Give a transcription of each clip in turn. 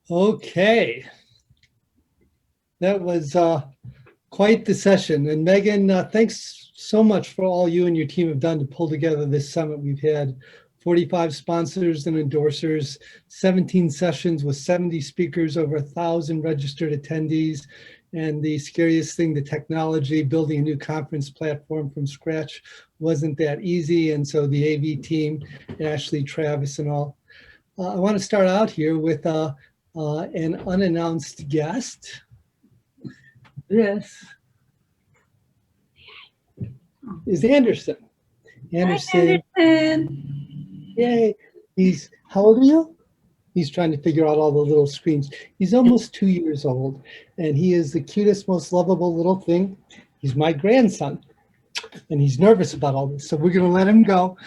Okay, that was quite the session. And Meighen, thanks so much for all you and your team have done to pull together this summit. We've had 45 sponsors and endorsers, 17 sessions with 70 speakers, over 1,000 registered attendees. And the scariest thing, the technology, building a new conference platform from scratch wasn't that easy. And so the AV team, Ashley, Travis, and all. I want to start out here with an unannounced guest. This is Anderson. Anderson. Yay. How old are you? He's trying to figure out all the little screens. He's almost 2 years old, and he is the cutest, most lovable little thing. He's my grandson, and he's nervous about all this, so we're going to let him go.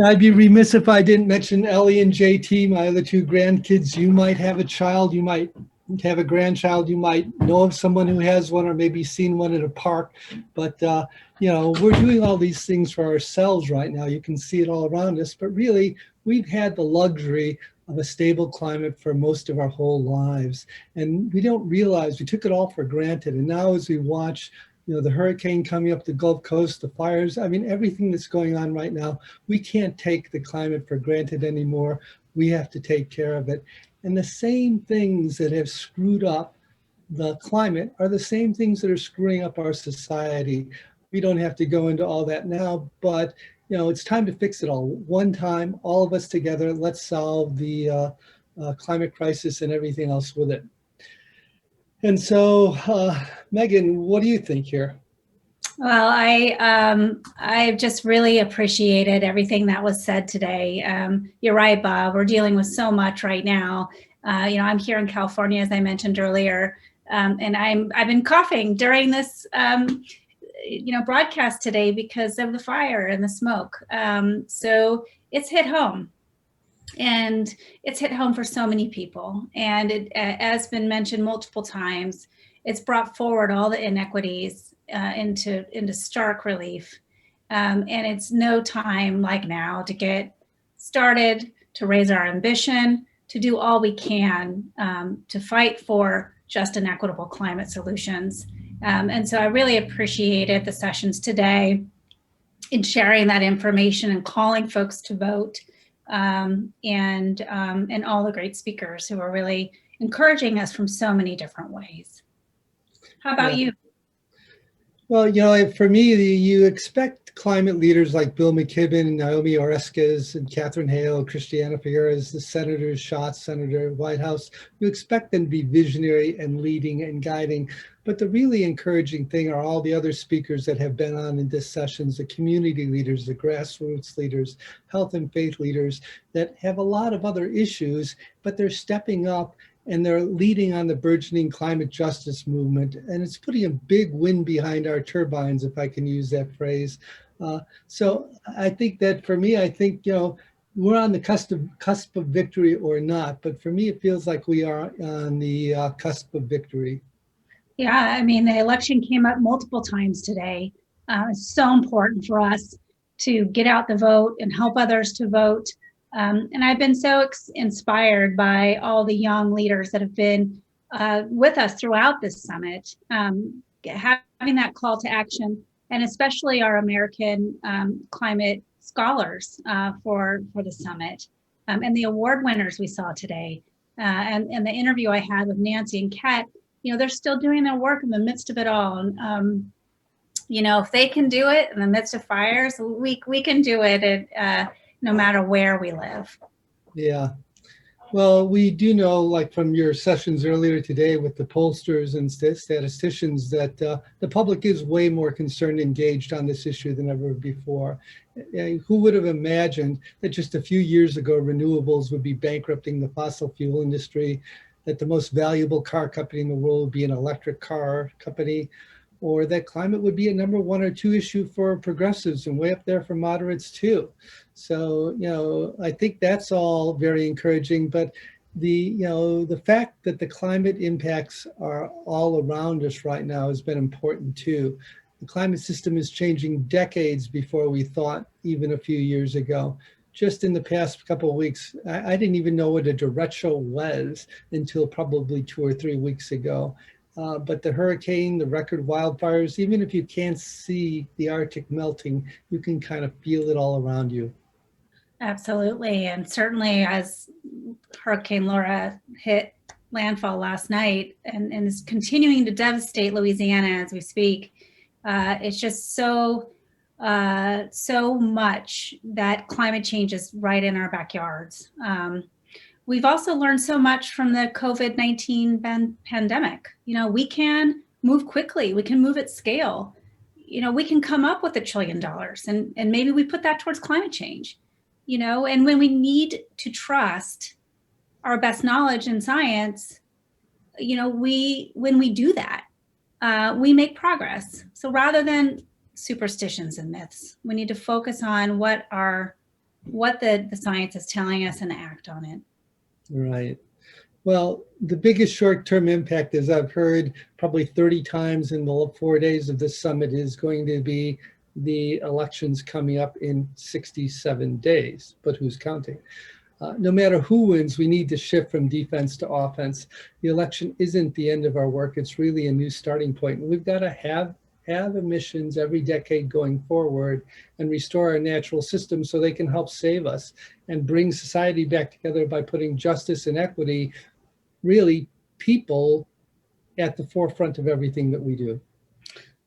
I'd be remiss if I didn't mention Ellie and JT, my other two grandkids. You might have a child, you might have a grandchild, you might know of someone who has one or maybe seen one at a park. But, you know, we're doing all these things for ourselves right now. You can see it all around us. But really, we've had the luxury of a stable climate for most of our whole lives. And we don't realize, we took it all for granted. And now as we watch, you know, the hurricane coming up the Gulf Coast, the fires, I mean, everything that's going on right now, we can't take the climate for granted anymore. We have to take care of it. And the same things that have screwed up the climate are the same things that are screwing up our society. We don't have to go into all that now, but you know, it's time to fix it all. One time, all of us together, let's solve the climate crisis and everything else with it. And so, Meighen, what do you think here? Well, I just really appreciated everything that was said today. You're right, Bob. We're dealing with so much right now. You know, I'm here in California, as I mentioned earlier, and I've been coughing during this, you know, broadcast today because of the fire and the smoke. So it's hit home. And it's hit home for so many people. And it has been mentioned multiple times, it's brought forward all the inequities into stark relief. And it's no time like now to get started, to raise our ambition, to do all we can to fight for just and equitable climate solutions. And so I really appreciated the sessions today in sharing that information and calling folks to vote. And all the great speakers who are really encouraging us from so many different ways. How about you? Well, you know, for me, you expect climate leaders like Bill McKibben, Naomi Oreskes, and Catherine Hale, Christiana Figueres, the senators, Schatz, Senator, White House, you expect them to be visionary and leading and guiding. But the really encouraging thing are all the other speakers that have been on in this sessions, the community leaders, the grassroots leaders, health and faith leaders that have a lot of other issues, but they're stepping up and they're leading on the burgeoning climate justice movement. And it's putting a big wind behind our turbines, if I can use that phrase. So I think that for me, I think, you know, we're on the cusp of victory or not, but for me, it feels like we are on the cusp of victory. Yeah, I mean, the election came up multiple times today. It's so important for us to get out the vote and help others to vote. And I've been so inspired by all the young leaders that have been with us throughout this summit, having that call to action, and especially our American climate scholars for the summit, and the award winners we saw today. And the interview I had with Nancy and Kat, you know, they're still doing their work in the midst of it all. And, you know, if they can do it in the midst of fires, we can do it no matter where we live. Yeah. Well, we do know, like from your sessions earlier today with the pollsters and statisticians, that the public is way more concerned and engaged on this issue than ever before. Who would have imagined that just a few years ago, renewables would be bankrupting the fossil fuel industry, that the most valuable car company in the world would be an electric car company, or that climate would be a number 1 or 2 issue for progressives and way up there for moderates too. So, you know, I think that's all very encouraging, but the fact that the climate impacts are all around us right now has been important too. The climate system is changing decades before we thought even a few years ago. just in the past couple of weeks, I didn't even know what a derecho was until probably 2 or 3 weeks ago. But the hurricane, the record wildfires, even if you can't see the Arctic melting, you can kind of feel it all around you. Absolutely. And certainly as Hurricane Laura hit landfall last night and is continuing to devastate Louisiana as we speak, it's just so much that climate change is right in our backyards. We've also learned so much from the COVID-19 pandemic. We can move quickly, we can move at scale. We can come up with $1 trillion and maybe we put that towards climate change. And when we need to trust our best knowledge in science, when we do that, we make progress. So rather than superstitions and myths, we need to focus on what the science is telling us and act on it. Right. Well, the biggest short-term impact, as I've heard probably 30 times in the 4 days of this summit, is going to be the elections coming up in 67 days, but who's counting? No matter who wins, we need to shift from defense to offense. The election isn't the end of our work. It's really a new starting point. And we've got to have emissions every decade going forward and restore our natural systems so they can help save us and bring society back together by putting justice and equity, really people, at the forefront of everything that we do.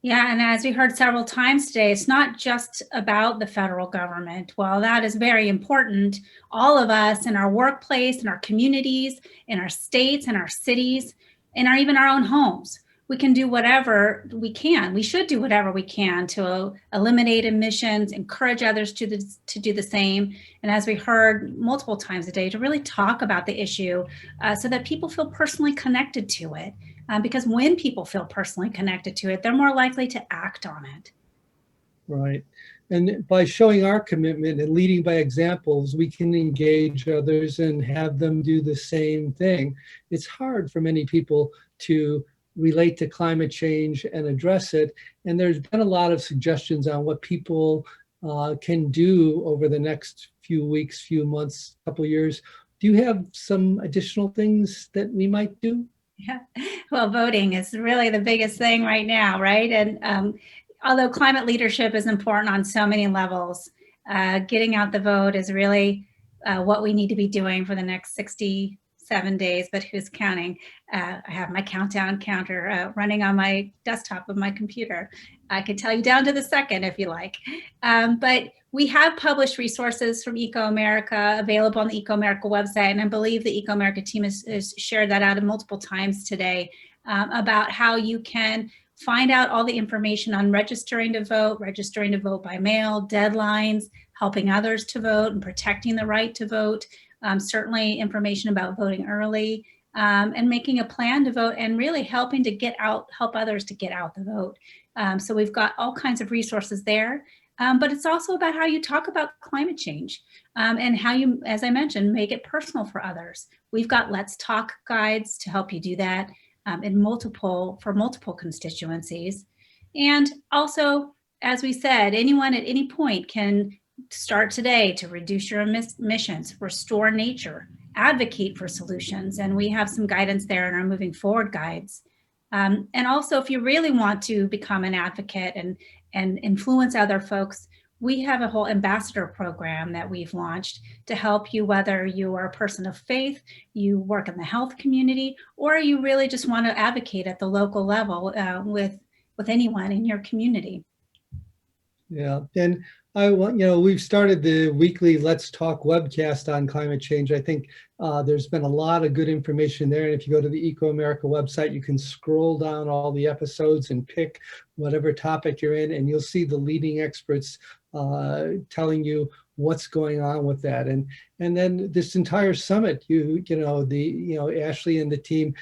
Yeah, and as we heard several times today, it's not just about the federal government. While that is very important, all of us in our workplace, in our communities, in our states, in our cities, in even our own homes, we can do whatever we can. We should do whatever we can to eliminate emissions, encourage others to do the same. And as we heard multiple times a day, to really talk about the issue so that people feel personally connected to it. Because when people feel personally connected to it, they're more likely to act on it. Right. And by showing our commitment and leading by examples, we can engage others and have them do the same thing. It's hard for many people to relate to climate change and address it. And there's been a lot of suggestions on what people can do over the next few weeks, few months, couple of years. Do you have some additional things that we might do? Yeah, well, voting is really the biggest thing right now, right? And although climate leadership is important on so many levels, getting out the vote is really what we need to be doing for the next 67 days, but who's counting? I have my countdown counter running on my desktop of my computer. I could tell you down to the second if you like. But we have published resources from ecoAmerica available on the ecoAmerica website, and I believe the ecoAmerica team has shared that out multiple times today about how you can find out all the information on registering to vote by mail, deadlines, helping others to vote and protecting the right to vote, certainly information about voting early, and making a plan to vote and really helping to help others to get out the vote. So we've got all kinds of resources there. But it's also about how you talk about climate change and how you, as I mentioned, make it personal for others. We've got Let's Talk guides to help you do that for multiple constituencies. And also, as we said, anyone at any point can start today to reduce your emissions, restore nature, advocate for solutions. And we have some guidance there in our moving forward guides. And also, if you really want to become an advocate and influence other folks, we have a whole ambassador program that we've launched to help you, whether you are a person of faith, you work in the health community, or you really just want to advocate at the local level with anyone in your community. Yeah, and we've started the weekly Let's Talk webcast on climate change. I think there's been a lot of good information there. And if you go to the ecoAmerica website, you can scroll down all the episodes and pick whatever topic you're in, and you'll see the leading experts telling you what's going on with that. And then this entire summit, Ashley and the team,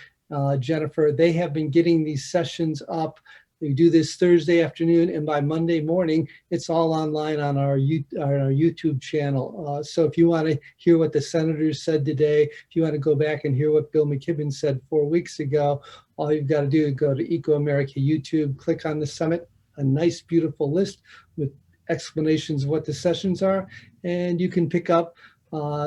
Jennifer, they have been getting these sessions up. We do this Thursday afternoon, and by Monday morning, it's all online on our YouTube channel. So if you want to hear what the senators said today, if you want to go back and hear what Bill McKibben said 4 weeks ago, all you've got to do is go to ecoAmerica YouTube, click on the summit, a nice, beautiful list with explanations of what the sessions are, and you can pick up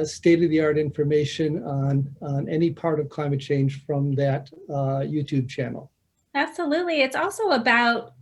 state-of-the-art information on any part of climate change from that YouTube channel. Absolutely. It's also about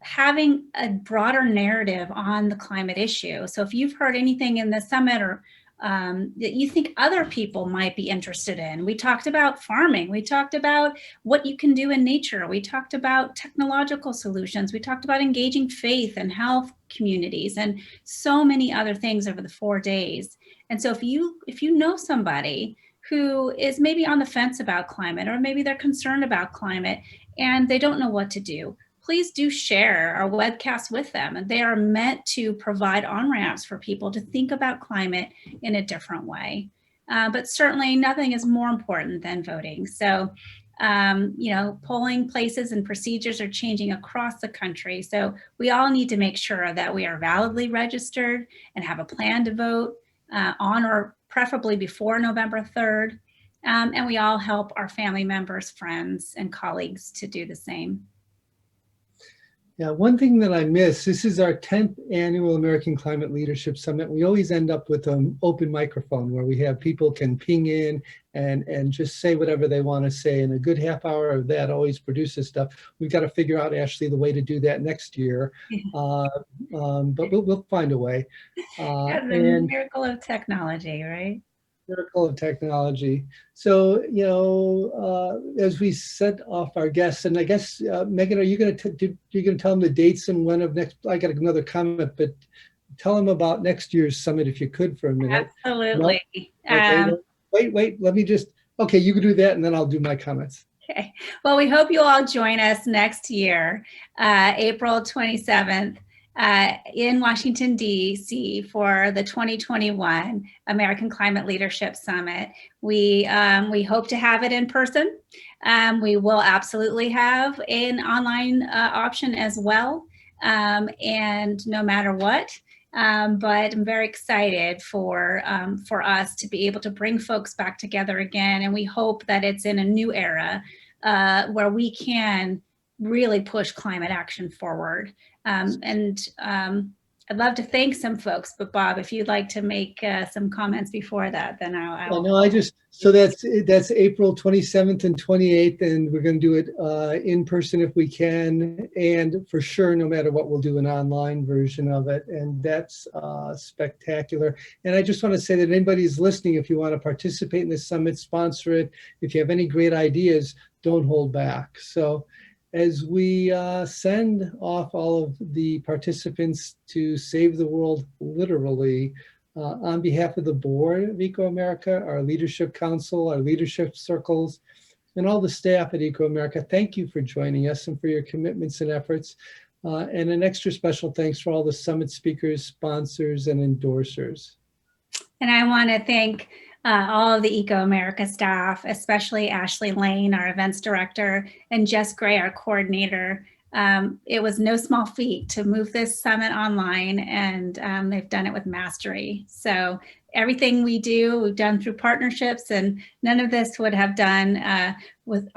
having a broader narrative on the climate issue. So if you've heard anything in the summit or that you think other people might be interested in, we talked about farming, we talked about what you can do in nature, we talked about technological solutions, we talked about engaging faith and health communities, and so many other things over the 4 days. And so if you know somebody who is maybe on the fence about climate, or maybe they're concerned about climate and they don't know what to do, please do share our webcast with them. And they are meant to provide on-ramps for people to think about climate in a different way. But certainly nothing is more important than voting. So, polling places and procedures are changing across the country. So we all need to make sure that we are validly registered and have a plan to vote on or preferably before November 3rd. And we all help our family members, friends, and colleagues to do the same. Yeah, one thing that I miss, this is our 10th annual American Climate Leadership Summit. We always end up with an open microphone where we have people can ping in and just say whatever they want to say. And a good half hour of that always produces stuff. We've got to figure out, Ashley, the way to do that next year. But we'll find a way. The miracle of technology, right? Miracle of technology. So, as we set off our guests, and I guess, Meighen, are you going to tell them the dates and when of next? I got another comment, but tell them about next year's summit if you could for a minute. Absolutely. No? Okay, wait. Let me just. Okay, you can do that, and then I'll do my comments. Okay. Well, we hope you all join us next year, April 27th. In Washington, D.C. for the 2021 American Climate Leadership Summit. We hope to have it in person. We will absolutely have an online option as well, and no matter what. But I'm very excited for us to be able to bring folks back together again, and we hope that it's in a new era where we can really push climate action forward. I'd love to thank some folks, but Bob, if you'd like to make some comments before that, then I'll. So that's April 27th and 28th, and we're going to do it in person if we can, and for sure, no matter what, we'll do an online version of it, and that's spectacular. And I just want to say that anybody who's listening, if you want to participate in this summit, sponsor it. If you have any great ideas, don't hold back. So, as we send off all of the participants to save the world, literally, on behalf of the board of ecoAmerica, our leadership council, our leadership circles, and all the staff at ecoAmerica, thank you for joining us and for your commitments and efforts. And an extra special thanks for all the summit speakers, sponsors, and endorsers. And I want to thank all of the ecoAmerica staff, especially Ashley Lane, our events director, and Jess Gray, our coordinator. It was no small feat to move this summit online, and they've done it with mastery. So everything we've done through partnerships, and none of this would have done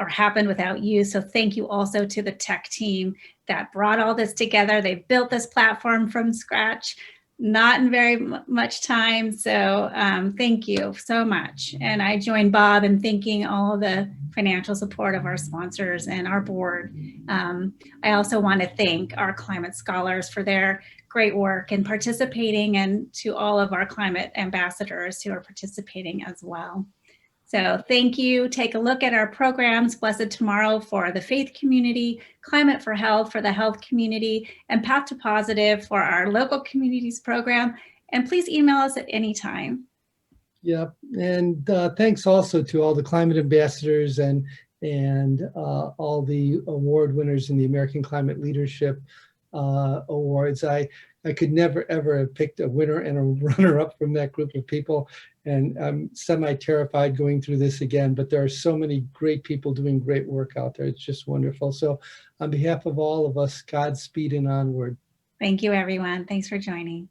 happened without you. So thank you also to the tech team that brought all this together. They built this platform from scratch, not in very much time. So thank you so much. And I join Bob in thanking all the financial support of our sponsors and our board. I also want to thank our climate scholars for their great work in participating, and to all of our climate ambassadors who are participating as well. So thank you. Take a look at our programs, Blessed Tomorrow for the faith community, Climate for Health for the health community, and Path to Positive for our local communities program. And please email us at any time. Yep, and thanks also to all the climate ambassadors and all the award winners in the American Climate Leadership Awards. I could never, ever have picked a winner and a runner-up from that group of people. And I'm semi-terrified going through this again, but there are so many great people doing great work out there. It's just wonderful. So on behalf of all of us, Godspeed and onward. Thank you, everyone. Thanks for joining.